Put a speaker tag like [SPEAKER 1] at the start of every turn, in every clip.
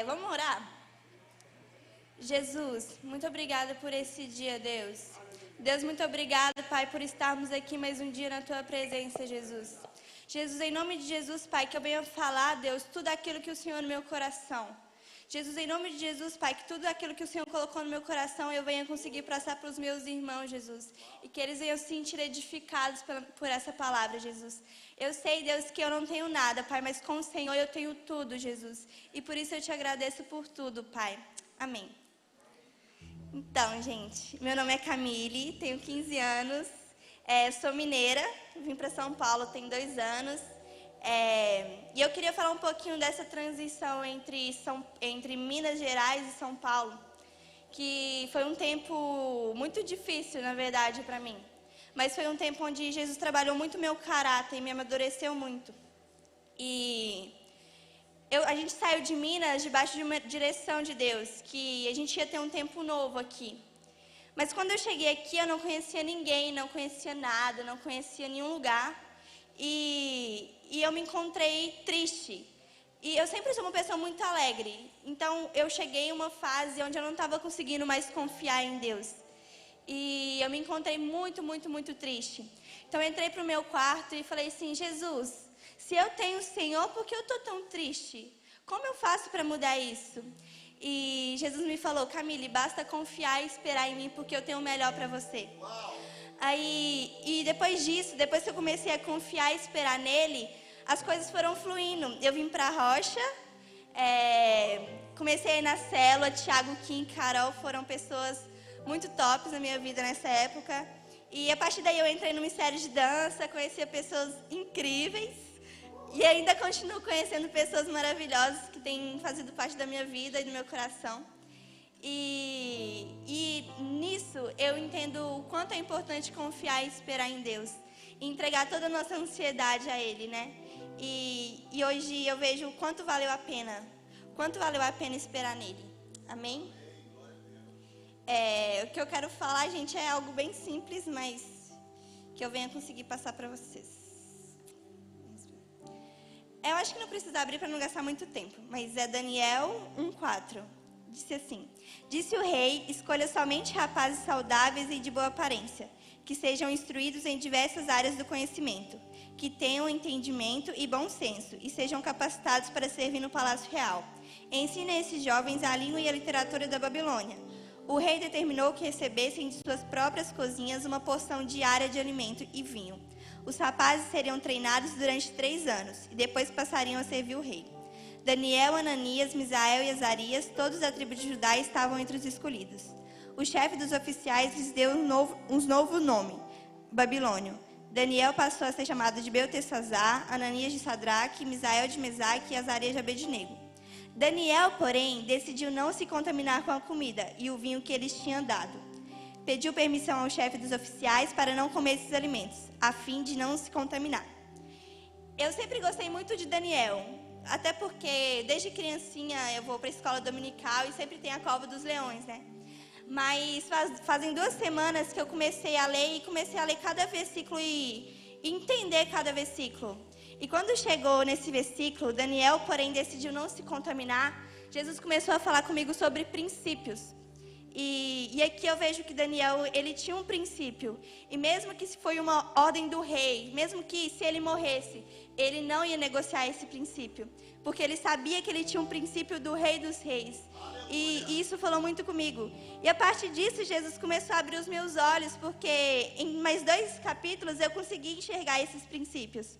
[SPEAKER 1] Vamos orar? Jesus, muito obrigada por esse dia, Deus. Deus, muito obrigada, Pai, por estarmos aqui mais um dia na Tua presença, Jesus. Jesus, em nome de Jesus, Pai, que eu venha falar, Deus, tudo aquilo que o Senhor no meu coração. Jesus, em nome de Jesus, Pai, que tudo aquilo que o Senhor colocou no meu coração eu venha conseguir passar para os meus irmãos, Jesus. E que eles venham se sentir edificados por essa palavra, Jesus. Eu sei, Deus, que eu não tenho nada, Pai, mas com o Senhor eu tenho tudo, Jesus. E por isso eu te agradeço por tudo, Pai. Amém. Então, gente, meu nome é Camille, tenho 15 anos, sou mineira, vim para São Paulo tem 2 anos. E eu queria falar um pouquinho dessa transição entre Minas Gerais e São Paulo, que foi um tempo muito difícil, na verdade, para mim. Mas foi um tempo onde Jesus trabalhou muito meu caráter e me amadureceu muito. E a gente saiu de Minas debaixo de uma direção de Deus, que a gente ia ter um tempo novo aqui. Mas quando eu cheguei aqui, eu não conhecia ninguém, não conhecia nada, não conhecia nenhum lugar. E eu me encontrei triste. E eu sempre sou uma pessoa muito alegre. Então, eu cheguei em uma fase onde eu não estava conseguindo mais confiar em Deus. E eu me encontrei muito, muito, muito triste. Então, eu entrei para o meu quarto e falei assim, Jesus, se eu tenho o Senhor, por que eu estou tão triste? Como eu faço para mudar isso? E Jesus me falou, Camille, basta confiar e esperar em mim, porque eu tenho o melhor para você. E depois disso, depois que eu comecei a confiar e esperar nele, as coisas foram fluindo. Eu vim para a Rocha, comecei a ir na célula, Thiago, Kim, Carol foram pessoas muito tops na minha vida nessa época. E a partir daí eu entrei no Ministério de Dança, conheci pessoas incríveis. E ainda continuo conhecendo pessoas maravilhosas que têm fazido parte da minha vida e do meu coração. E nisso eu entendo o quanto é importante confiar e esperar em Deus. E entregar toda a nossa ansiedade a Ele, né? E hoje eu vejo o quanto valeu a pena. Quanto valeu a pena esperar nele. Amém? O que eu quero falar, gente, é algo bem simples, mas que eu venha conseguir passar para vocês. Eu acho que não precisa abrir para não gastar muito tempo, mas é Daniel 1:4. Disse assim, disse o rei, escolha somente rapazes saudáveis e de boa aparência, que sejam instruídos em diversas áreas do conhecimento, que tenham entendimento e bom senso, e sejam capacitados para servir no palácio real. Ensine a esses jovens a língua e a literatura da Babilônia. O rei determinou que recebessem de suas próprias cozinhas uma porção diária de alimento e vinho. Os rapazes seriam treinados durante 3 anos, e depois passariam a servir o rei. Daniel, Ananias, Misael e Azarias, todos da tribo de Judá, estavam entre os escolhidos. O chefe dos oficiais lhes deu um novo nome, Babilônio. Daniel passou a ser chamado de Beltesazar, Ananias de Sadraque, Misael de Mesaque e Azarias de Abednego. Daniel, porém, decidiu não se contaminar com a comida e o vinho que eles tinham dado. Pediu permissão ao chefe dos oficiais para não comer esses alimentos, a fim de não se contaminar. Eu sempre gostei muito de Daniel, até porque desde criancinha eu vou para a escola dominical e sempre tem a cova dos leões, né? Mas fazem 2 semanas que eu comecei a ler e comecei a ler cada versículo e entender cada versículo. E quando chegou nesse versículo, Daniel, porém, decidiu não se contaminar, Jesus começou a falar comigo sobre princípios. E aqui eu vejo que Daniel, ele tinha um princípio. E mesmo que foi uma ordem do rei, mesmo que se ele morresse, ele não ia negociar esse princípio. Porque ele sabia que ele tinha um princípio do rei dos reis. E isso falou muito comigo. E a partir disso, Jesus começou a abrir os meus olhos, porque em mais 2 capítulos eu consegui enxergar esses princípios.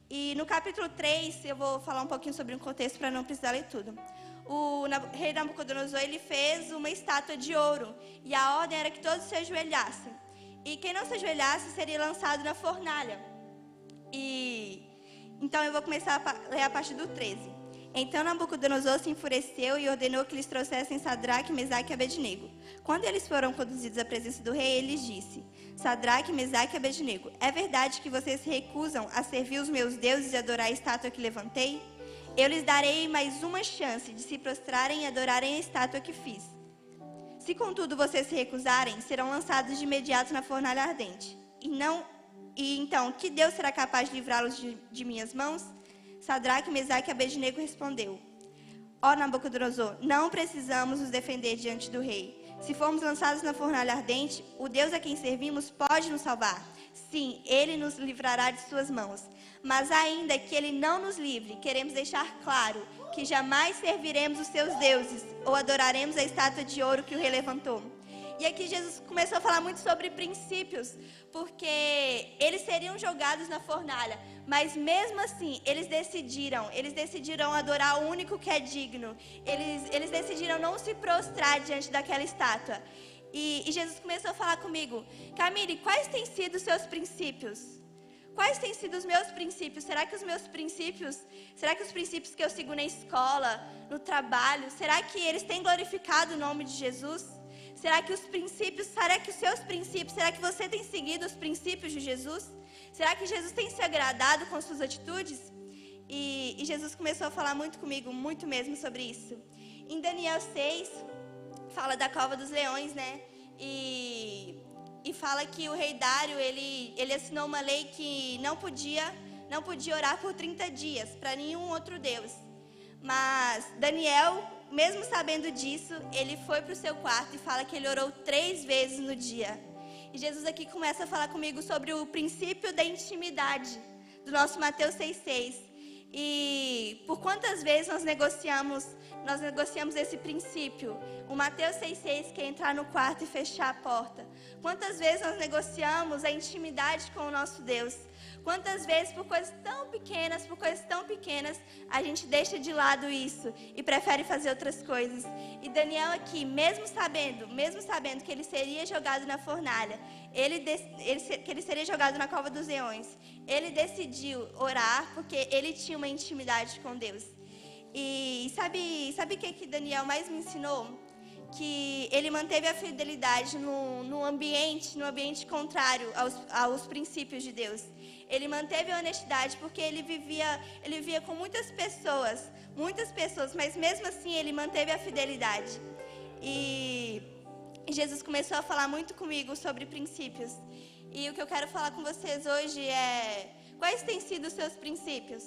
[SPEAKER 1] E no capítulo 3, eu vou falar um pouquinho sobre um contexto para não precisar ler tudo. O rei Nabucodonosor, ele fez uma estátua de ouro. E a ordem era que todos se ajoelhassem. E quem não se ajoelhasse seria lançado na fornalha. Então eu vou começar a ler a partir do 13. Então Nabucodonosor se enfureceu e ordenou que lhes trouxessem Sadraque, Mesaque e Abednego. Quando eles foram conduzidos à presença do rei, ele lhes disse, Sadraque, Mesaque e Abednego, é verdade que vocês se recusam a servir os meus deuses e adorar a estátua que levantei? Eu lhes darei mais uma chance de se prostrarem e adorarem a estátua que fiz. Se contudo vocês se recusarem, serão lançados de imediato na fornalha ardente. E então, que Deus será capaz de livrá-los de minhas mãos? Sadraque, Mesaque e Abednego respondeu, Ó Nabucodonosor, não precisamos nos defender diante do rei. Se formos lançados na fornalha ardente, o Deus a quem servimos pode nos salvar. Sim, Ele nos livrará de suas mãos. Mas ainda que Ele não nos livre, queremos deixar claro que jamais serviremos os seus deuses ou adoraremos a estátua de ouro que o rei levantou. E aqui Jesus começou a falar muito sobre princípios, porque eles seriam jogados na fornalha, mas mesmo assim, eles decidiram adorar o único que é digno. Eles decidiram não se prostrar diante daquela estátua. E Jesus começou a falar comigo: Camille, quais têm sido os seus princípios? Quais têm sido os meus princípios? Será que os princípios que eu sigo na escola, no trabalho, será que eles têm glorificado o nome de Jesus? Será que você tem seguido os princípios de Jesus? Será que Jesus tem se agradado com suas atitudes? E Jesus começou a falar muito comigo, muito mesmo sobre isso. Em Daniel 6, fala da cova dos leões, né? E fala que o rei Dário, ele assinou uma lei que não podia orar por 30 dias para nenhum outro Deus. Mas Daniel, mesmo sabendo disso, ele foi para o seu quarto e fala que ele orou 3 vezes no dia. E Jesus aqui começa a falar comigo sobre o princípio da intimidade, do nosso Mateus 6,6. E por quantas vezes nós negociamos esse princípio? O Mateus 6,6, que é entrar no quarto e fechar a porta. Quantas vezes nós negociamos a intimidade com o nosso Deus? Quantas vezes, por coisas tão pequenas, a gente deixa de lado isso e prefere fazer outras coisas? E Daniel aqui, mesmo sabendo que ele seria jogado na fornalha, que ele seria jogado na cova dos leões, ele decidiu orar porque ele tinha uma intimidade com Deus. E sabe o que Daniel mais me ensinou? Que ele manteve a fidelidade no ambiente contrário aos princípios de Deus. Ele manteve a honestidade porque ele vivia com muitas pessoas, mas mesmo assim ele manteve a fidelidade. E Jesus começou a falar muito comigo sobre princípios. E o que eu quero falar com vocês hoje é: quais têm sido os seus princípios?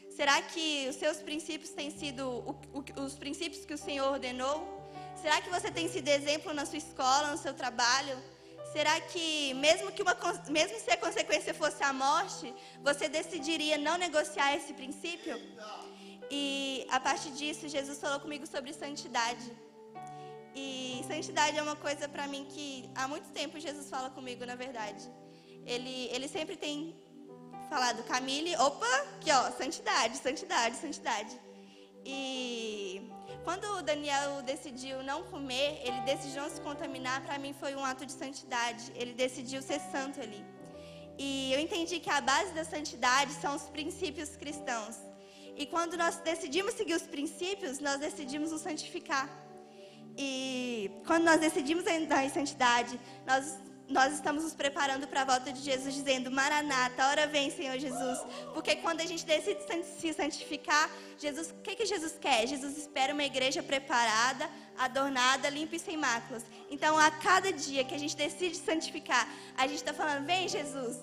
[SPEAKER 1] Será que os seus princípios têm sido os princípios que o Senhor ordenou? Será que você tem sido exemplo na sua escola, no seu trabalho? Será que, mesmo se a consequência fosse a morte, você decidiria não negociar esse princípio? E, a partir disso, Jesus falou comigo sobre santidade. E santidade é uma coisa para mim que há muito tempo Jesus fala comigo, na verdade. Ele sempre tem falado: Camille, aqui ó, santidade. E quando o Daniel decidiu não comer, ele decidiu não se contaminar, para mim foi um ato de santidade. Ele decidiu ser santo ali. E eu entendi que a base da santidade são os princípios cristãos. E quando nós decidimos seguir os princípios, nós decidimos nos santificar. E quando nós decidimos andar em santidade, nós estamos nos preparando para a volta de Jesus, dizendo: Maranata, hora vem, Senhor Jesus. Porque quando a gente decide se santificar, o que Jesus quer? Jesus espera uma igreja preparada, adornada, limpa e sem máculas. Então, a cada dia que a gente decide santificar, a gente está falando: vem Jesus,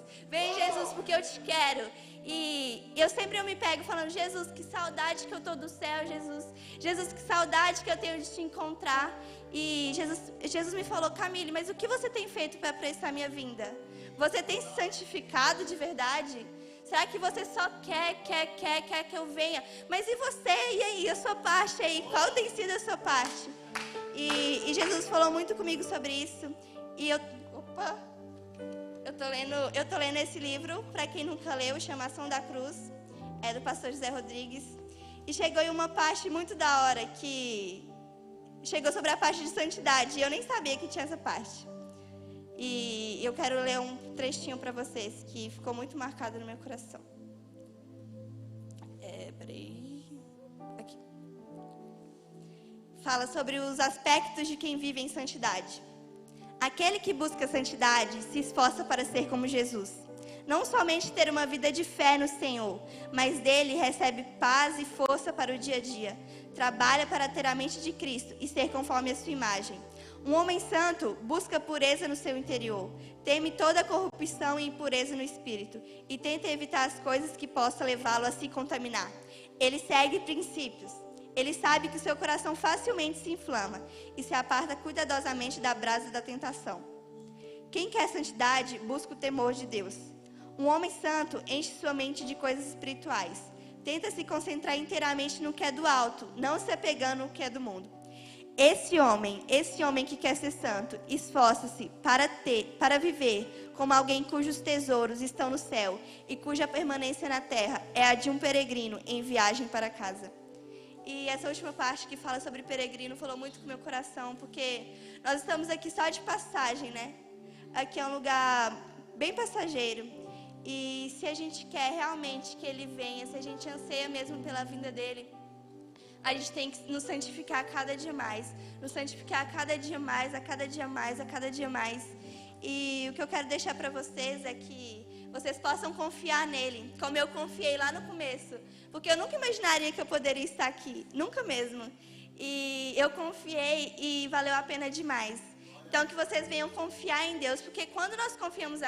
[SPEAKER 1] porque eu te quero. E eu me pego falando: Jesus, que saudade que eu estou do céu, Jesus, que saudade que eu tenho de te encontrar. E Jesus me falou: Camille, mas o que você tem feito para apressar a minha vinda? Você tem se santificado de verdade? Será que você só quer que eu venha? Mas e você? E aí, a sua parte aí? Qual tem sido a sua parte? E Jesus falou muito comigo sobre isso. E eu tô lendo esse livro, para quem nunca leu, chama Ação da Cruz, é do pastor José Rodrigues. E chegou em uma parte muito da hora que chegou sobre a parte de santidade, e eu nem sabia que tinha essa parte. E eu quero ler um trechinho para vocês, que ficou muito marcado no meu coração. Aqui. Fala sobre os aspectos de quem vive em santidade. Aquele que busca santidade se esforça para ser como Jesus. Não somente ter uma vida de fé no Senhor, mas dele recebe paz e força para o dia a dia. Trabalha para ter a mente de Cristo e ser conforme a sua imagem. Um homem santo busca pureza no seu interior, teme toda corrupção e impureza no espírito e tenta evitar as coisas que possam levá-lo a se contaminar. Ele segue princípios, Ele sabe que o seu coração facilmente se inflama e se aparta cuidadosamente da brasa da tentação. Quem quer santidade, busca o temor de Deus. Um homem santo enche sua mente de coisas espirituais. Tenta se concentrar inteiramente no que é do alto, não se apegando no que é do mundo. Esse homem que quer ser santo, esforça-se para viver como alguém cujos tesouros estão no céu e cuja permanência na terra é a de um peregrino em viagem para casa. E essa última parte que fala sobre peregrino falou muito com o meu coração, porque nós estamos aqui só de passagem, né? Aqui é um lugar bem passageiro. E se a gente quer realmente que Ele venha, se a gente anseia mesmo pela vinda dEle, a gente tem que nos santificar cada dia mais. Nos santificar cada dia mais, a cada dia mais, a cada dia mais. E o que eu quero deixar para vocês é que vocês possam confiar nele, como eu confiei lá no começo. Porque eu nunca imaginaria que eu poderia estar aqui, nunca mesmo. E eu confiei e valeu a pena demais. Então, que vocês venham confiar em Deus, porque quando nós confiamos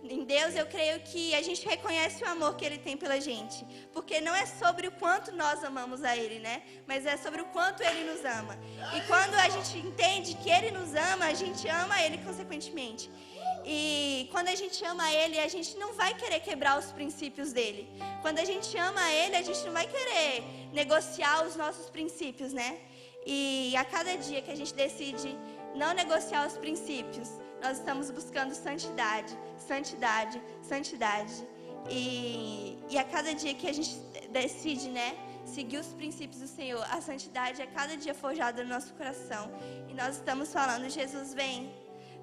[SPEAKER 1] em Deus, eu creio que a gente reconhece o amor que Ele tem pela gente. Porque não é sobre o quanto nós amamos a Ele, né? Mas é sobre o quanto Ele nos ama. E quando a gente entende que Ele nos ama, a gente ama Ele consequentemente. E quando a gente ama Ele, a gente não vai querer quebrar os princípios dEle. Quando a gente ama Ele, a gente não vai querer negociar os nossos princípios, né? E a cada dia que a gente decide não negociar os princípios, nós estamos buscando santidade, santidade, santidade. E a cada dia que a gente decide, né, seguir os princípios do Senhor, a santidade é cada dia forjada no nosso coração. E nós estamos falando, Jesus, vem.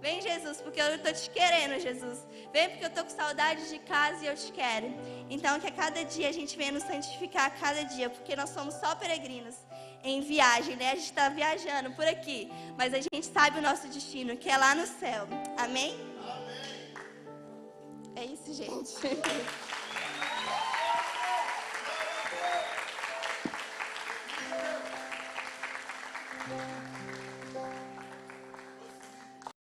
[SPEAKER 1] Vem, Jesus, porque eu estou te querendo, Jesus. Vem porque eu estou com saudade de casa e eu te quero. Então, que a cada dia a gente venha nos santificar a cada dia, porque nós somos só peregrinos em viagem, né? A gente está viajando por aqui, mas a gente sabe o nosso destino, que é lá no céu. Amém? Amém. É isso, gente.